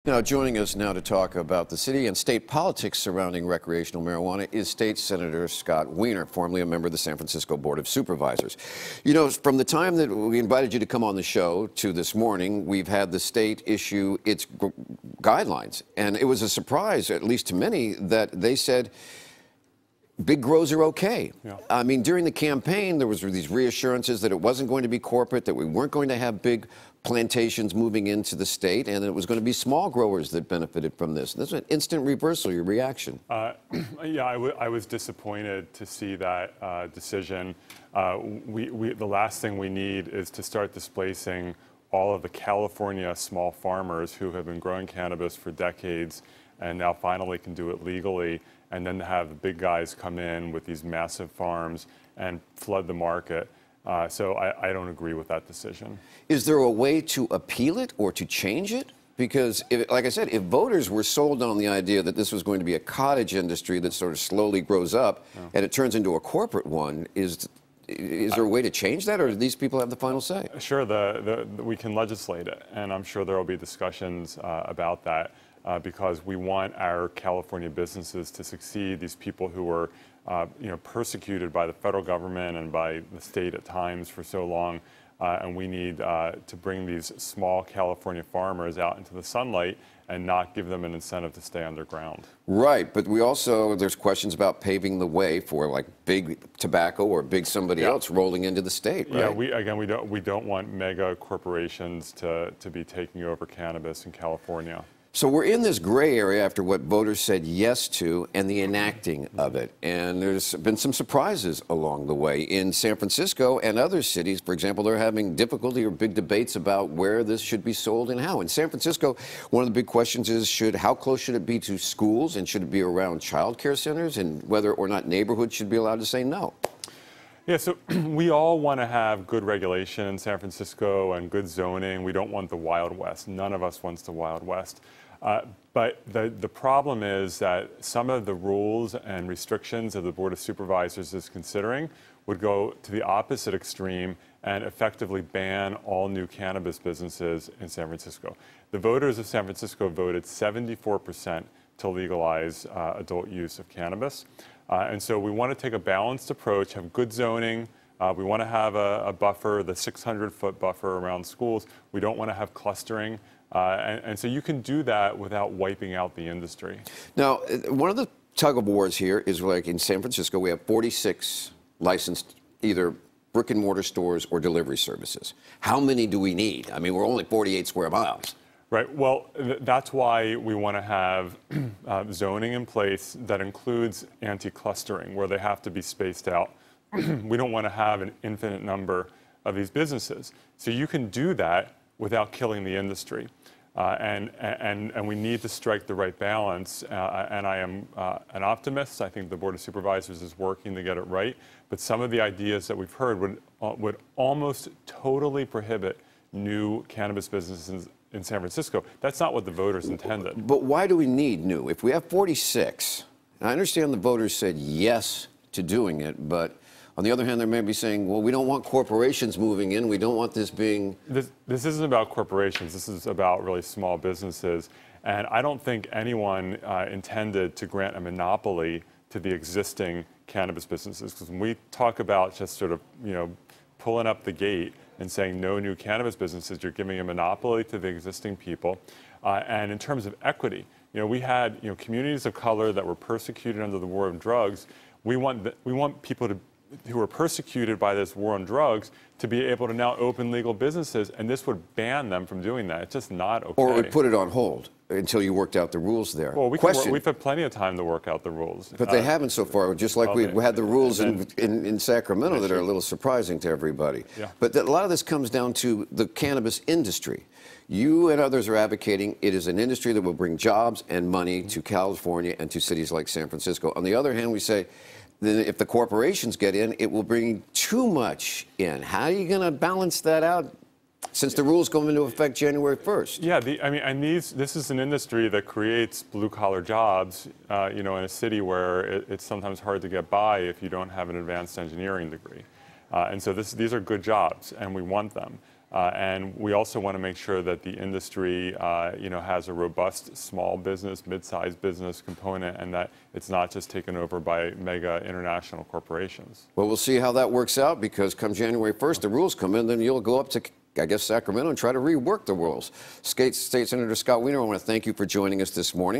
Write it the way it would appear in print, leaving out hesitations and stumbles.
Now, joining us now to talk about the city and state politics surrounding recreational marijuana is State Senator Scott Wiener, formerly a member of the San Francisco Board of Supervisors. You know, from the time that we invited you to come on the show to this morning, we've had the state issue its guidelines. And it was a surprise, at least to many, that they said big grows are okay. Yeah. I mean, during the campaign, there was these reassurances that it wasn't going to be corporate, that we weren't going to have big plantations moving into the state, and it was going to be small growers that benefited from this. This is an instant reversal. Your reaction? Yeah, I was disappointed to see that decision. The last thing we need is to start displacing all of the California small farmers who have been growing cannabis for decades and now finally can do it legally, and then to have the big guys come in with these massive farms and flood the market. So I don't agree with that decision. Is there a way to appeal it or to change it? Because, like I said, if voters were sold on the idea that this was going to be a cottage industry that sort of slowly grows up and it turns into a corporate one, is there a way to change that, or do these people have the final say? Sure, we can legislate it, and I'm sure there will be discussions about that because we want our California businesses to succeed. These people who were persecuted by the federal government and by the state at times for so long, and we need to bring these small California farmers out into the sunlight and not give them an incentive to stay underground. Right, but there's questions about paving the way for like big tobacco or big somebody else rolling into the state, right? Yeah, we don't want mega corporations to be taking over cannabis in California. So we're in this gray area after what voters said yes to and the enacting of it. And there's been some surprises along the way. In San Francisco and other cities, for example, they're having difficulty or big debates about where this should be sold and how. In San Francisco, one of the big questions is how close should it be to schools, and should it be around child care centers, and whether or not neighborhoods should be allowed to say no. Yeah, so we all want to have good regulation in San Francisco and good zoning. We don't want the Wild West. None of us wants the Wild West. But the problem is that some of the rules and restrictions that the Board of Supervisors is considering would go to the opposite extreme and effectively ban all new cannabis businesses in San Francisco. The voters of San Francisco voted 74% to legalize adult use of cannabis. And so we want to take a balanced approach, have good zoning. We want to have a buffer, the 600-foot buffer around schools. We don't want to have clustering. And so you can do that without wiping out the industry. Now, one of the tug of wars here is, like in San Francisco, we have 46 licensed either brick and mortar stores or delivery services. How many do we need? I mean, we're only 48 square miles. Right. Well, that's why we want to have zoning in place that includes anti-clustering, where they have to be spaced out. We don't want to have an infinite number of these businesses. So you can do that without killing the industry. And we need to strike the right balance. And I am an optimist. I think the Board of Supervisors is working to get it right. But some of the ideas that we've heard would almost totally prohibit new cannabis businesses in San Francisco. That's not what the voters intended. But why do we need new? If we have 46, and I understand the voters said yes to doing it, but on the other hand, they may be saying, well, we don't want corporations moving in. We don't want this being... This isn't about corporations. This is about really small businesses. And I don't think anyone intended to grant a monopoly to the existing cannabis businesses. Because when we talk about just sort of, pulling up the gate and saying no new cannabis businesses, you're giving a monopoly to the existing people. And in terms of equity, we had communities of color that were persecuted under the war on drugs. We want people who were persecuted by this war on drugs to be able to now open legal businesses, and this would ban them from doing that. It's just not okay. Or it would put it on hold until you worked out the rules there. Well, we've had plenty of time to work out the rules. But they haven't so far, just like we had the rules in Sacramento that are a little surprising to everybody. Yeah. But a lot of this comes down to the cannabis industry. You and others are advocating it is an industry that will bring jobs and money to California and to cities like San Francisco. On the other hand, we say, then if the corporations get in, it will bring too much in. How are you going to balance that out since the rules go into effect January 1st? Yeah, this is an industry that creates blue-collar jobs, in a city where it's sometimes hard to get by if you don't have an advanced engineering degree. And so these are good jobs, and we want them. And we also want to make sure that the industry, has a robust small business, mid-sized business component, and that it's not just taken over by mega international corporations. Well, we'll see how that works out, because come January 1st, the rules come in, then you'll go up to, I guess, Sacramento and try to rework the rules. State Senator Scott Wiener, I want to thank you for joining us this morning.